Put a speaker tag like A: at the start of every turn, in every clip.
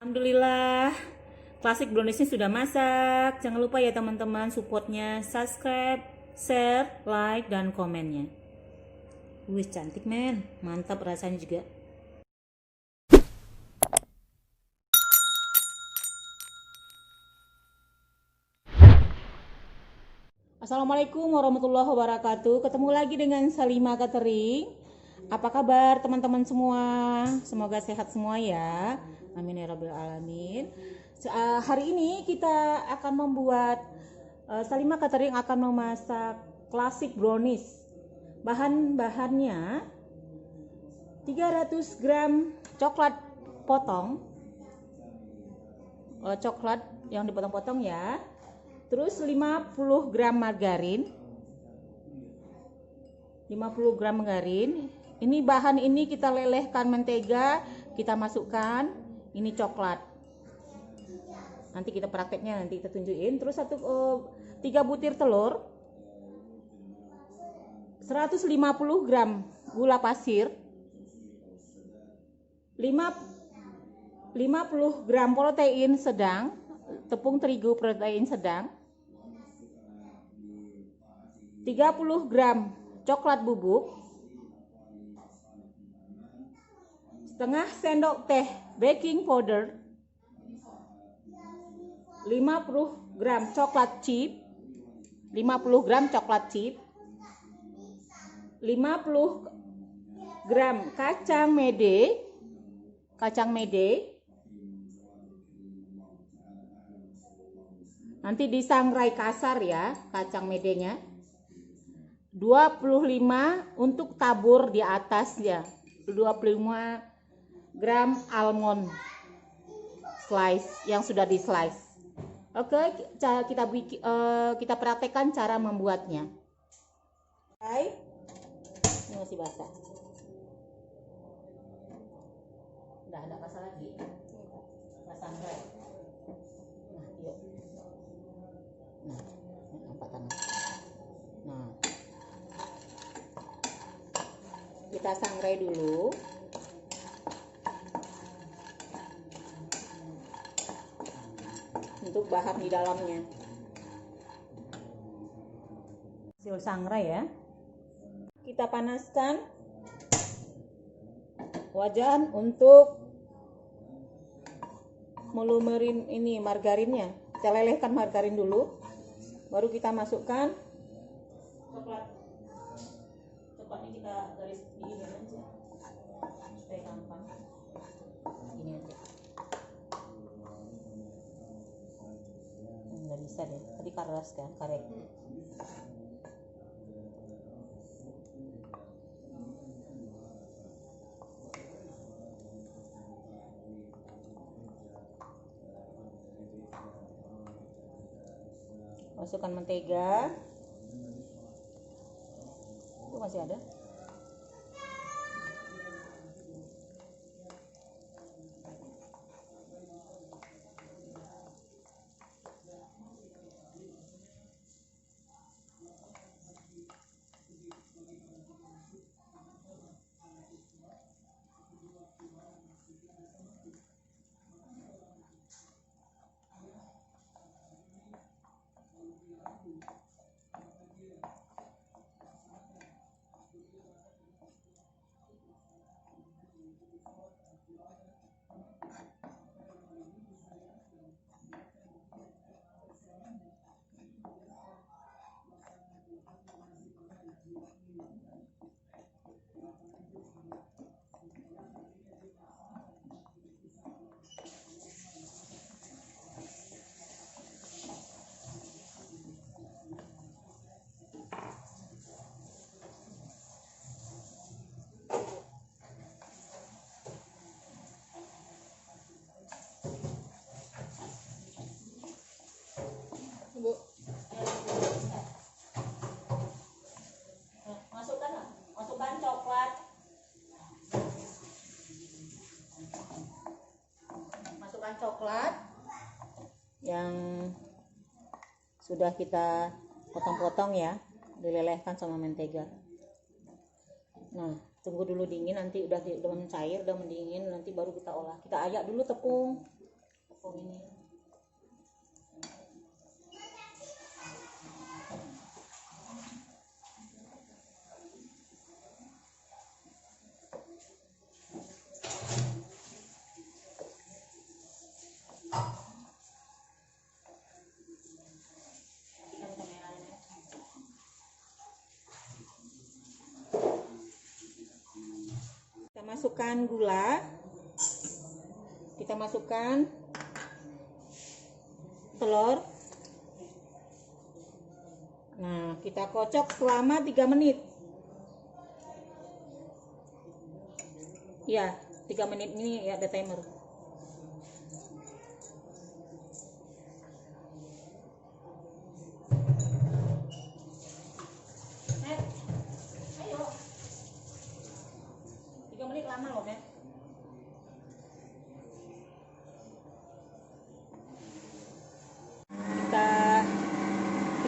A: Alhamdulillah, klasik browniesnya sudah masak. Jangan lupa ya teman-teman, supportnya, subscribe, share, like, dan komennya. Wih, cantik men, mantap rasanya juga. Assalamualaikum warahmatullahi wabarakatuh. Ketemu lagi dengan Salima Catering. Apa kabar teman-teman semua? Semoga sehat semua ya. Amin ya rabbil alamin. Hari ini kita akan membuat Salima Catering akan memasak klasik brownies. Bahan-bahannya 300 gram coklat potong, coklat yang dipotong-potong ya. Terus 50 gram margarin. 50 gram margarin. Ini bahan ini kita lelehkan mentega, kita masukkan. Ini coklat. Nanti kita prakteknya, nanti kita tunjukin. Terus 3 butir telur. 150 gram gula pasir. 50 gram protein sedang, tepung terigu protein sedang. 30 gram coklat bubuk, setengah sendok teh baking powder, 50 gram coklat chip, 50 gram coklat chip, 50 gram kacang mede, nanti disangrai kasar ya kacang medenya. 25 untuk tabur di atasnya. 25 gram almond slice yang sudah di slice. Oke, kita praktekkan cara membuatnya. Ini masih basah. Udah ada basah lagi. Kita sangrai. Nah, yuk. Nah, nampak tangan. Nah, kita sangrai dulu. Untuk bahan di dalamnya. Hasil sangrai ya. Kita panaskan wajan untuk melumerin ini margarinnya. Kita lelehkan margarin dulu. Baru kita masukkan coklat. Coklatnya kita garis ini aja. Supaya gampang. Ini aja. Nggak bisa deh, tadi keras kan, karet. Masukkan mentega. Itu masih ada. Bu, masukkan coklat, yang sudah kita potong-potong ya, dilelehkan sama mentega. Nah, tunggu dulu dingin, nanti udah mencair, udah mendingin, nanti baru kita olah. Kita ayak dulu tepung. ini. Kita masukkan gula, kita masukkan telur. Nah, kita kocok selama 3 menit. Ya, 3 menit ini ya, ada timer. Ayo. 3 menit lama loh, Net.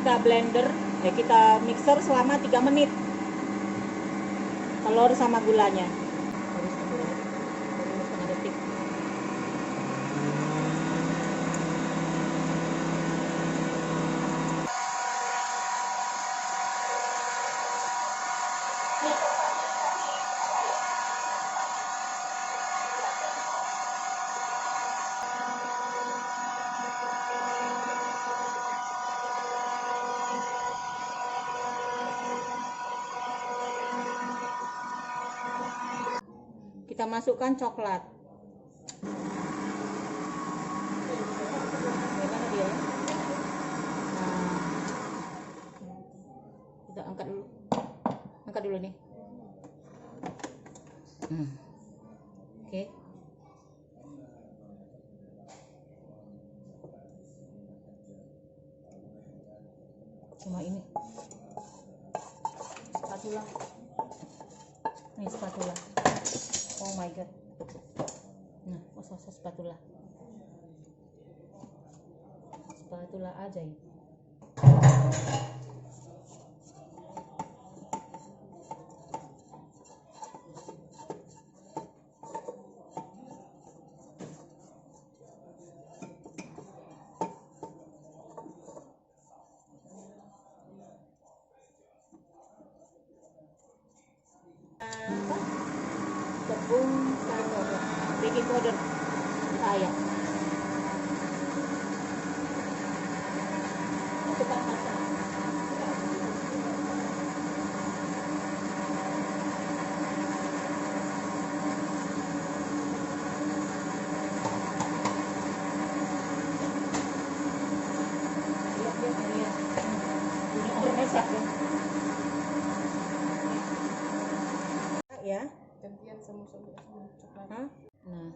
A: Kita blender, kita mixer selama 3 menit telur sama gulanya. Setengah detik. Kita masukkan coklat. Bagaimana dia? Nah, kita angkat dulu. Angkat dulu nih. Oke. Cuma ini. Spatula. Ini spatula. Oh my god. Nah, spatula. Spatula aja ya. Tepung baking powder saya. Masukkan masak. Lihat. Ini udah masak ya.
B: Gantian sama coklat.
A: Nah,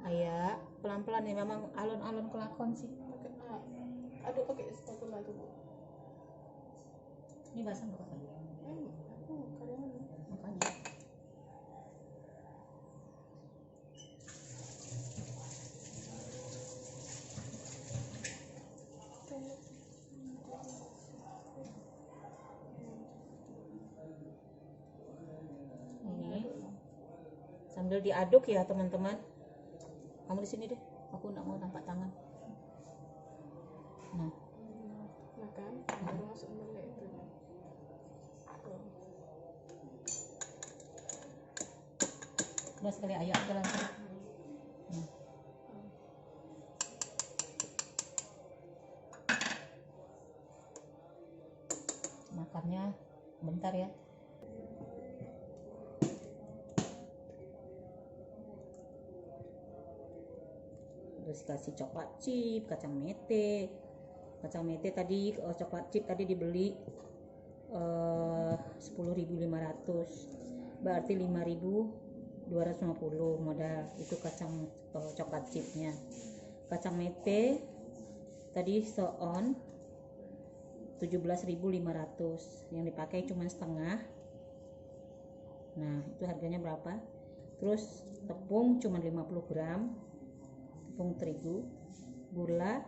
A: ayah pelan-pelan nih, memang alon-alon kelakon sih.
B: Aduh, pakai spatula tuh, Bu.
A: Ini basah nggak apa-apa?
B: Aku kadang
A: Makanya. Ini sambil diaduk ya teman-teman. Kamu di sini deh, aku nggak mau tampak tangan. Nah,
B: makan baru masuk dulu itu.
A: udah sekali ayam aja langsung. Makannya bentar ya. Terus kasih coklat chip, kacang mete. Kacang mete tadi, coklat chip tadi dibeli 10.500, berarti 5.250 modal itu kacang coklat chipnya. Kacang mete tadi seon 17.500, yang dipakai cuma setengah. Nah, itu harganya berapa? Terus tepung cuma 50 gram, tepung terigu, gula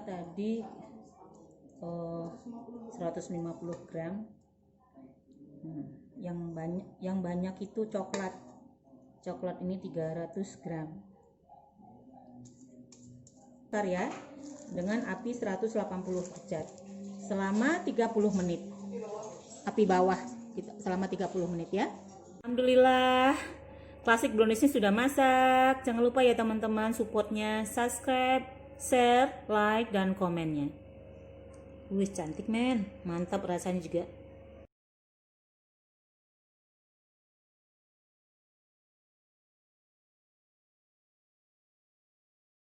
A: tadi 150 gram. Yang banyak itu coklat ini 300 gram. Bentar ya, dengan api 180 derajat selama 30 menit. Api bawah selama 30 menit ya. Alhamdulillah, klasik browniesnya sudah masak. Jangan lupa ya teman-teman, supportnya, subscribe, share, like, dan komennya. Wih, cantik men, mantap rasanya juga.